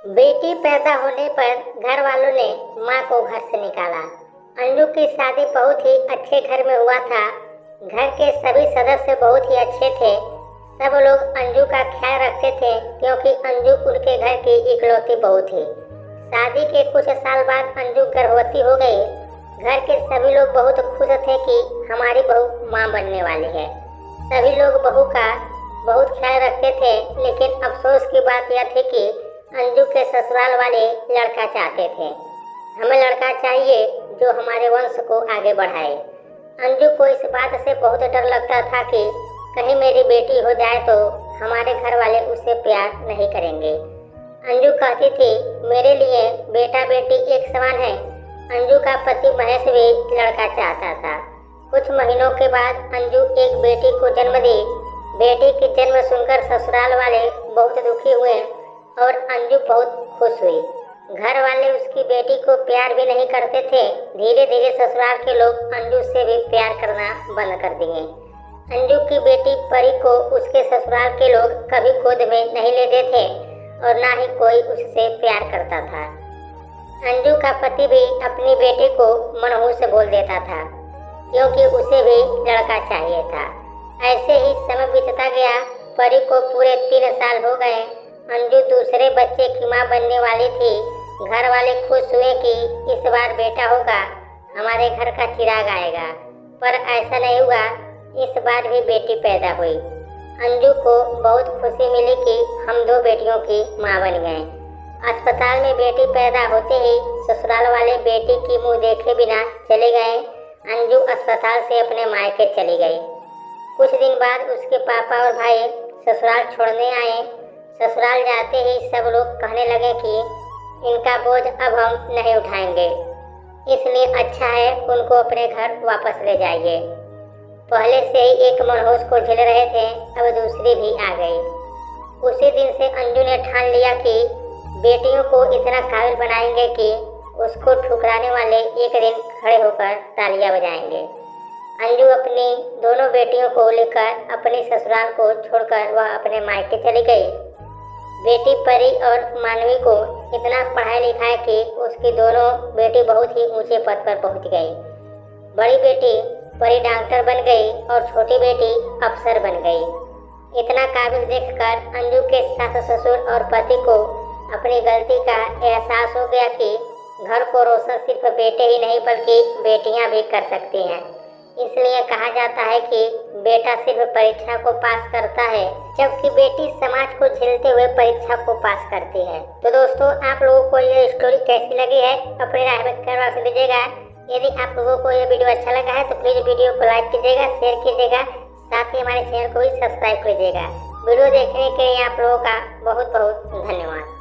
बेटी पैदा होने पर घर वालों ने मां को घर से निकाला। अंजू की शादी बहुत ही अच्छे घर में हुआ था। घर के सभी सदस्य बहुत ही अच्छे थे। सब लोग अंजू का ख्याल रखते थे क्योंकि अंजू उनके घर की इकलौती बहू थी। शादी के कुछ साल बाद अंजू गर्भवती हो गई। घर के सभी लोग बहुत खुश थे कि हमारी बहू मां बनने वाली है। सभी लोग बहू का बहुत ख्याल रखते थे, लेकिन अफसोस की बात यह थी कि अंजू के ससुराल वाले लड़का चाहते थे। हमें लड़का चाहिए जो हमारे वंश को आगे बढ़ाए। अंजू को इस बात से बहुत डर लगता था कि कहीं मेरी बेटी हो जाए तो हमारे घर वाले उसे प्यार नहीं करेंगे। अंजू कहती थी, मेरे लिए बेटा बेटी एक समान है। अंजू का पति महेश भी लड़का चाहता था। कुछ महीनों के बाद अंजू एक बेटी को जन्म दी। बेटी की जन्म सुनकर ससुराल वाले बहुत दुखी हुए और अंजू बहुत खुश हुई। घर वाले उसकी बेटी को प्यार भी नहीं करते थे। धीरे धीरे ससुराल के लोग अंजू से भी प्यार करना बंद कर दिए। अंजू की बेटी परी को उसके ससुराल के लोग कभी गोद में नहीं लेते थे और ना ही कोई उससे प्यार करता था। अंजू का पति भी अपनी बेटी को मनहूस बोल देता था क्योंकि उसे भी लड़का चाहिए था। ऐसे ही समय बीतता गया। परी को पूरे 3 साल हो गए। अंजू दूसरे बच्चे की मां बनने वाली थी। घर वाले खुश हुए कि इस बार बेटा होगा, हमारे घर का चिराग आएगा, पर ऐसा नहीं हुआ। इस बार भी बेटी पैदा हुई। अंजू को बहुत खुशी मिली कि हम 2 बेटियों की मां बन गए। अस्पताल में बेटी पैदा होते ही ससुराल वाले बेटी की मुंह देखे बिना चले गए। अंजू अस्पताल से अपने मायके चली गई। कुछ दिन बाद उसके पापा और भाई ससुराल छोड़ने आए। ससुराल जाते ही सब लोग कहने लगे कि इनका बोझ अब हम नहीं उठाएंगे, इसलिए अच्छा है उनको अपने घर वापस ले जाइए। पहले से ही एक मनहूस को झेल रहे थे, अब दूसरी भी आ गई। उसी दिन से अंजू ने ठान लिया कि बेटियों को इतना काबिल बनाएंगे कि उसको ठुकराने वाले एक दिन खड़े होकर तालियां बजाएंगे। अंजू अपनी दोनों बेटियों को लेकर अपने ससुराल को छोड़कर वह अपने मायके चली गई। बेटी परी और मानवी को इतना पढ़ाई लिखाई कि उसकी दोनों बेटी बहुत ही ऊंचे पद पर पहुंच गई। बड़ी बेटी परी डॉक्टर बन गई और छोटी बेटी अफसर बन गई। इतना काबिल देखकर अंजू के सास ससुर और पति को अपनी गलती का एहसास हो गया कि घर को रोशन सिर्फ बेटे ही नहीं बल्कि बेटियां भी कर सकती हैं। इसलिए कहा जाता है कि बेटा सिर्फ परीक्षा को पास करता है, जबकि बेटी समाज को झेलते हुए परीक्षा को पास करती है। तो दोस्तों, आप लोगों को ये स्टोरी कैसी लगी है अपने राय में कमेंट बॉक्स में दीजिएगा। यदि आप लोगों को ये वीडियो अच्छा लगा है तो प्लीज़ वीडियो को लाइक कीजिएगा, शेयर कीजिएगा, साथ ही हमारे चैनल को भी सब्सक्राइब कीजिएगा। वीडियो देखने के लिए आप लोगों का बहुत बहुत धन्यवाद।